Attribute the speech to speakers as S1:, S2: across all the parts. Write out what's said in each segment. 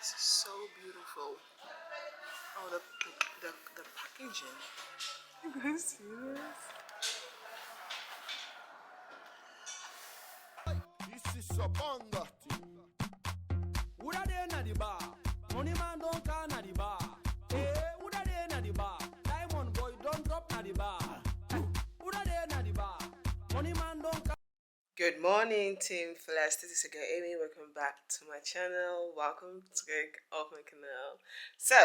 S1: This is so beautiful. Oh, the packaging. You guys see this?
S2: This is a banda thing. Woulda dey na the bar. Money man don't call na the bar. Woulda dey na the bar. Diamond boy don't drop na the bar. Woulda dey na the bar. Money man don't call.
S1: Good morning, Team Flash. This is again Amy. Welcome back to my channel. Welcome to my canal. So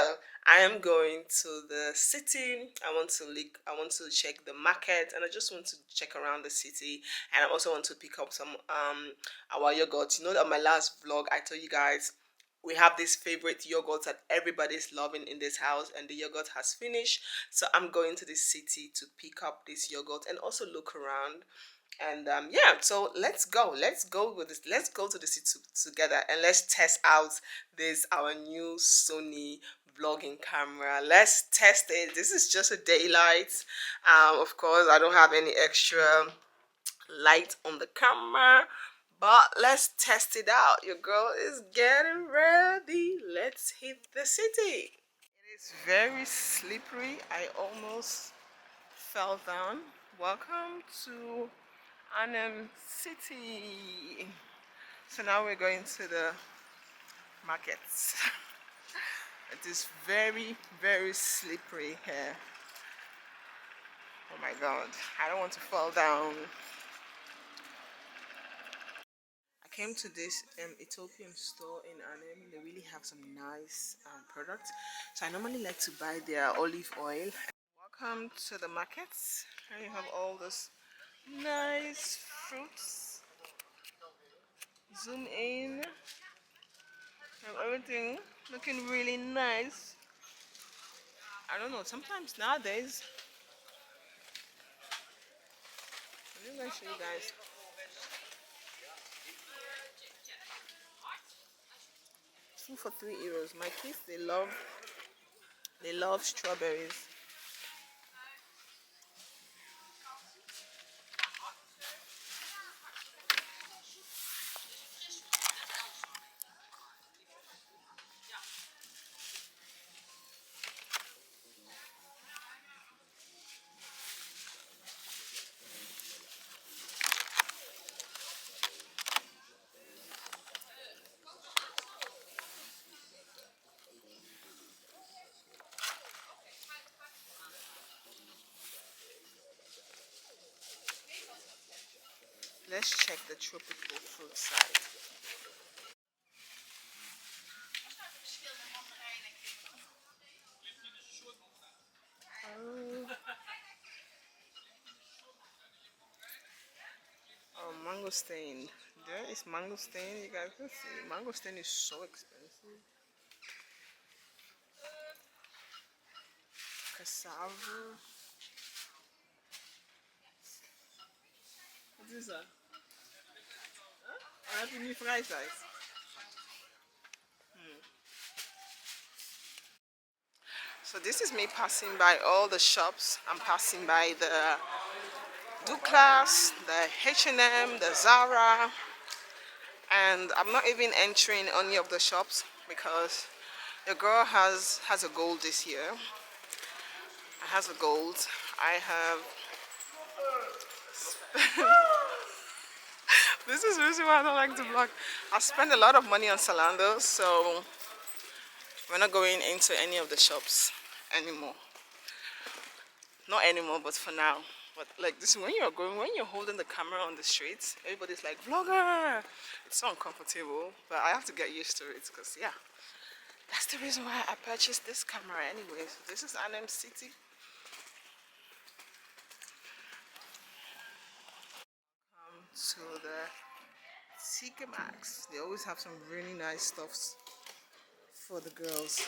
S1: I am going to the city. I want to check the market, and I just want to check around the city. And I also want to pick up some our yogurt. You know that on my last vlog I told you guys we have this favorite yogurt that everybody's loving in this house, and the yogurt has finished. So I'm going to the city to pick up this yogurt and also look around. And yeah, so let's go with this. Let's go to the city together, and let's test out this our new Sony vlogging camera. Let's test it. This is just a daylight. Of course I don't have any extra light on the camera, but let's test it out. Your girl is getting ready. Let's hit the city. It is very slippery. I almost fell down. Welcome to Arnhem City. So now we're going to the markets. It is very, very slippery here. Oh my god, I don't want to fall down. I came to this Ethiopian store in Arnhem. They really have some nice products. So I normally like to buy their olive oil. Welcome to the markets. Here you have all this nice fruits. Zoom in. Have everything looking really nice. I don't know, sometimes nowadays, I'm going to show you guys. 2 for €3. My kids, they love strawberries. Let's check the tropical fruit side. Oh, mangosteen. There is mangosteen. You guys can see. Mangosteen is so expensive. Cassava. What is that? I have a new fry size. So this is me passing by all the shops. I'm passing by the Douglas, the H&M, the Zara, and I'm not even entering any of the shops because the girl has a goal this year. Has a gold. I have. This is the reason why I don't like to vlog. I spend a lot of money on Zalando, so we're not going into any of the shops anymore. Not anymore, but for now. But like this, when you're holding the camera on the streets, everybody's like, vlogger. It's so uncomfortable, but I have to get used to it because yeah, that's the reason why I purchased this camera anyways. This is Arnhem City. To the TK Maxx. They always have some really nice stuffs for the girls.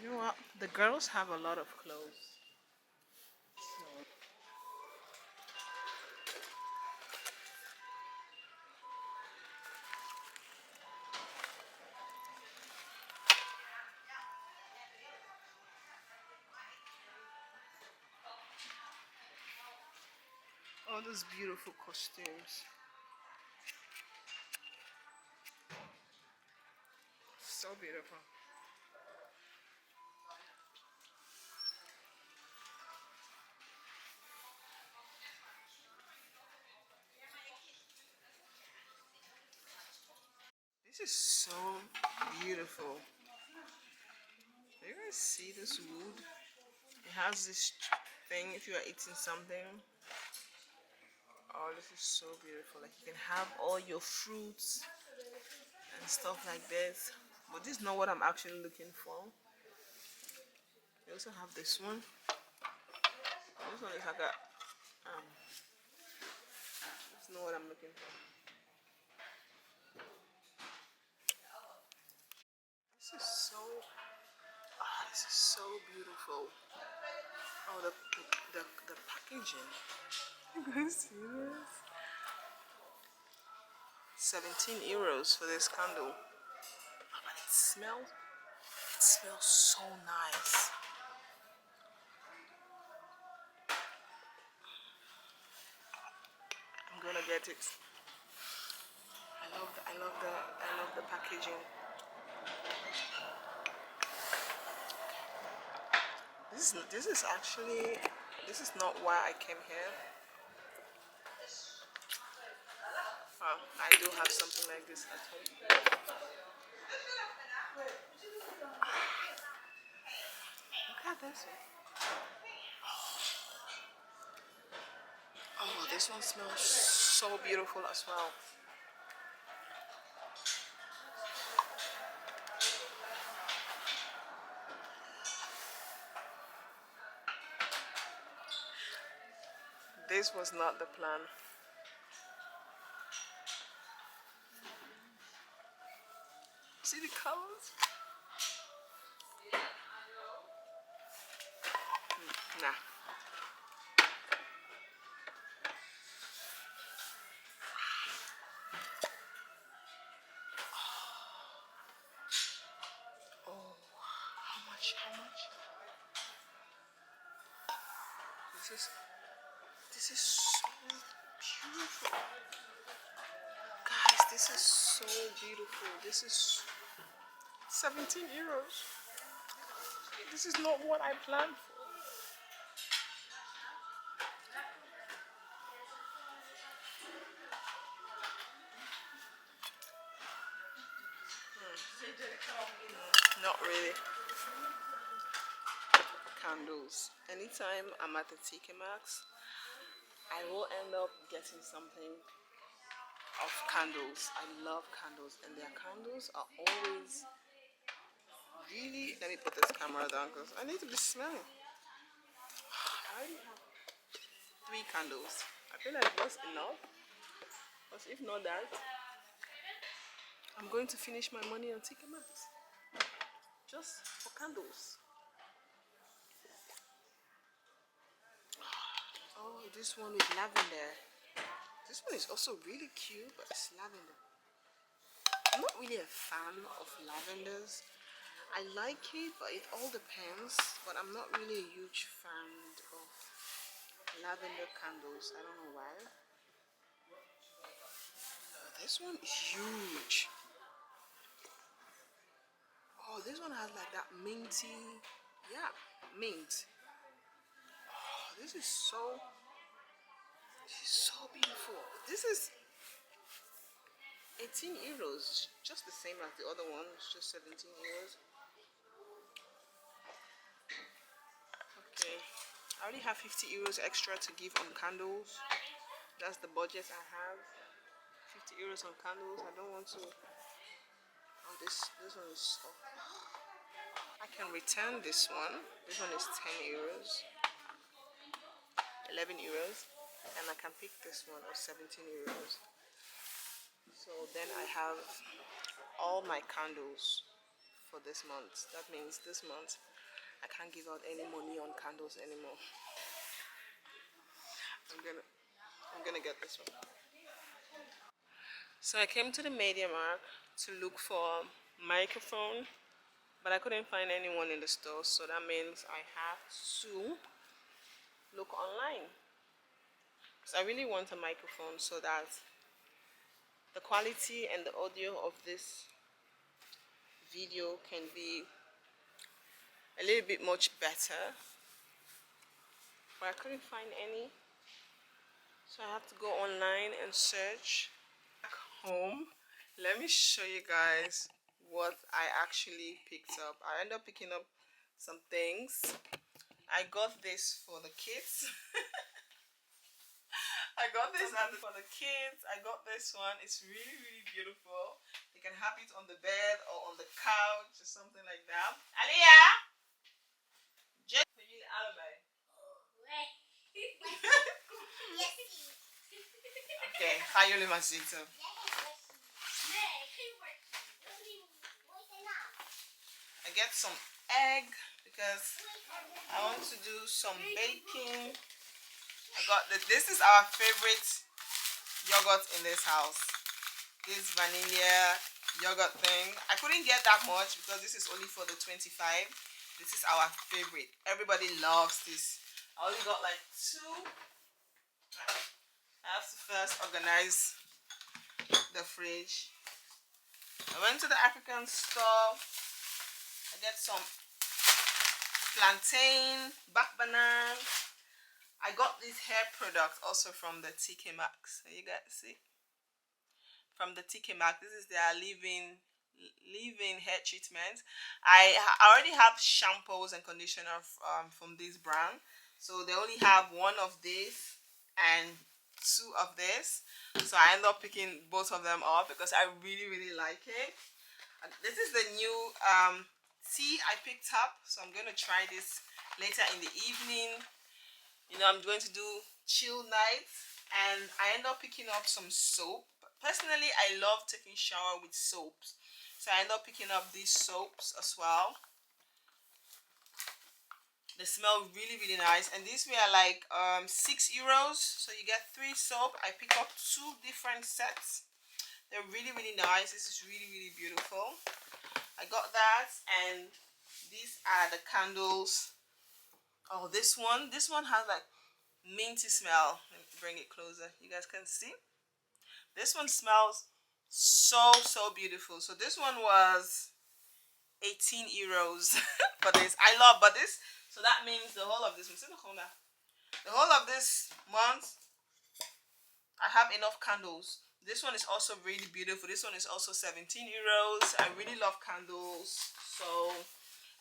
S1: You know what? The girls have a lot of clothes. All those beautiful costumes. So beautiful. This is so beautiful. Do you guys see this wood? It has this thing if you are eating something. Oh, this is so beautiful. Like you can have all your fruits and stuff like this. But this is not what I'm actually looking for. You also have this one. This one is like a it's not what I'm looking for. This is so this is so beautiful. Oh, the packaging. You guys see this? 17 euros for this candle. Oh, but it smells so nice. I'm gonna get it. I love the packaging. This is actually, this is not why I came here. I do have something like this at home. Look at this one. Oh, this one smells so beautiful as well. This was not the plan. See the colors? Nah. Oh, how much? How much? This is so beautiful. Guys, this is so beautiful. This is 17 euros. This is not what I planned for. Not really. Candles. Anytime I'm at the TK Maxx, I will end up getting something of candles. I love candles, and their candles are always really. Let me put this camera down because I need to be smelling. I already have 3 candles. I feel like that's enough. Because if not that, I'm going to finish my money on TK Maxx just for candles. Oh, this one with lavender. This one is also really cute, but it's lavender. I'm not really a fan of lavenders. I like it, but it all depends. But I'm not really a huge fan of lavender candles. I don't know why. This one is huge. Oh, this one has like that minty, yeah, mint. Oh, this is so beautiful. This is 18 euros, just the same as the other one. It's just 17 euros. Okay, I already have 50 euros extra to give on candles. That's the budget I have. 50 euros on candles. I don't want to. Oh, this one is. Oh. I can return this one. This one is 10 euros, 11 euros, and I can pick this one of 17 euros. So then I have all my candles for this month. That means this month I can't give out any money on candles anymore. I'm gonna get this one. So I came to the Media Markt to look for a microphone, but I couldn't find anyone in the store, so that means I have to look online. Because I really want a microphone so that the quality and the audio of this video can be a little bit much better, but I couldn't find any, so I have to go online and search. Back home, let me show you guys what I actually picked up. I ended up picking up some things. I got this for the kids. I got this for the kids. I got this one. It's really, really beautiful. You can have it on the bed or on the couch or something like that. Aliyah! Just okay, hayo masito. I get some egg because I want to do some baking. I got this is our favorite yogurt in this house. This vanilla yogurt thing. I couldn't get that much because this is only for the 25. This is our favorite. Everybody loves this. I only got like 2. I have to first organize the fridge. I went to the African store. I get some plantain, back banana. I got this hair product also from the TK Maxx. So you guys see? From the TK Maxx. This is their leave-in hair treatment. I already have shampoos and conditioner from this brand. So they only have 1 of this and 2 of this. So I end up picking both of them up because I really, really like it. This is the new tea I picked up. So I'm going to try this later in the evening. You know, I'm going to do chill nights. And I end up picking up some soap. Personally, I love taking shower with soaps. So I end up picking up these soaps as well. They smell really, really nice. And these were like €6. So you get 3 soap. I pick up 2 different sets. They're really, really nice. This is really, really beautiful. I got that. And these are the candles. Oh, this one has like minty smell. Let me bring it closer. You guys can see. This one smells so beautiful. So this one was €18 for this. I love, but this, so that means the whole of this month I have enough candles. This one is also really beautiful. This one is also €17. I really love candles. So,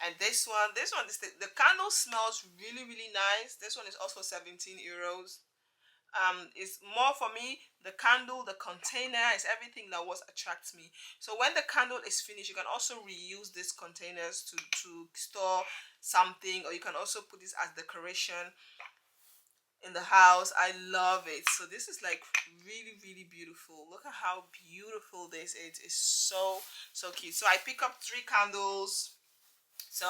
S1: and this one, the candle smells really, really nice. This one is also €17. It's more for me, the candle, the container is everything that was attracts me. So when the candle is finished, you can also reuse these containers to store something, or you can also put this as decoration in the house. I love it. So this is like really, really beautiful. Look at how beautiful this is. It's so cute. So I pick up 3 candles. So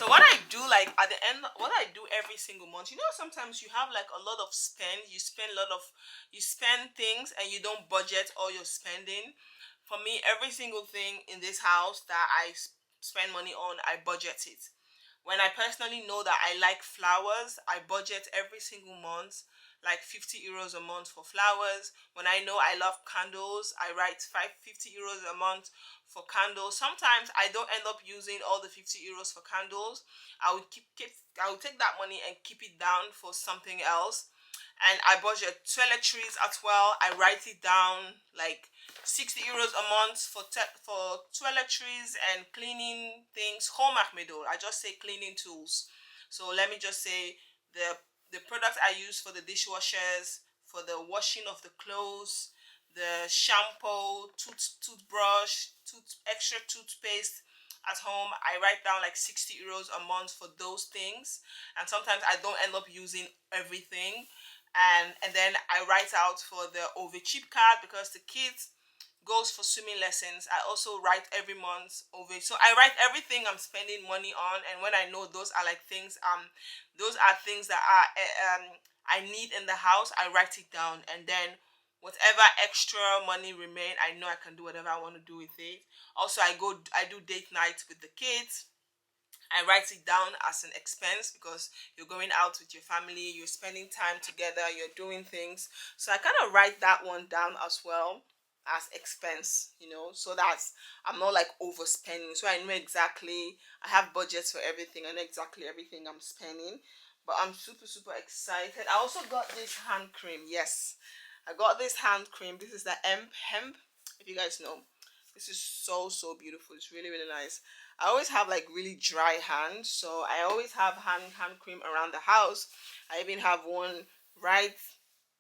S1: what I do, like at the end, what I do every single month, you know, sometimes you have like a lot of spend. You spend things and you don't budget all your spending. For me, every single thing in this house that I spend money on, I budget it. When I personally know that I like flowers, I budget every single month like €50 a month for flowers. When I know I love candles, I write €50 a month for candles. Sometimes I don't end up using all the €50 for candles. I would I would take that money and keep it down for something else. And I budget toiletries as well. I write it down like €60 a month for toiletries and cleaning things. Home Acmedo. I just say cleaning tools. So let me just say the products I use for the dishwashers, for the washing of the clothes, the shampoo, toothbrush, extra toothpaste at home. I write down like €60 a month for those things, and sometimes I don't end up using everything. And then I write out for the over cheap card because the kids goes for swimming lessons. I also write every month over. So I write everything I'm spending money on, and when I know those are like things that are I need in the house, I write it down, and then whatever extra money remain, I know I can do whatever I want to do with it. Also, I do date nights with the kids. I write it down as an expense because you're going out with your family, you're spending time together, you're doing things. So I kind of write that one down as well. as expense, you know, so that's I'm not like overspending. So I know exactly, I have budgets for everything. I know exactly everything I'm spending. But I'm super super excited. I also got this hand cream. Yes, I got this hand cream. This is the hemp. If you guys know, this is so so beautiful. It's really really nice. I always have like really dry hands, so I always have hand cream around the house. I even have one right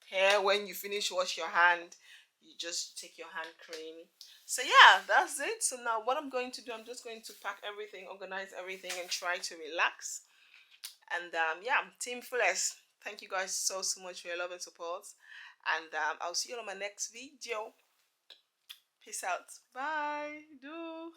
S1: here when you finish wash your hand. You just take your hand cream. So yeah, that's it. So now what I'm going to do, I'm just going to pack everything, organize everything, and try to relax. And yeah, Team Fullest, thank you guys so so much for your love and support. And I'll see you on my next video. Peace out. Bye. Do.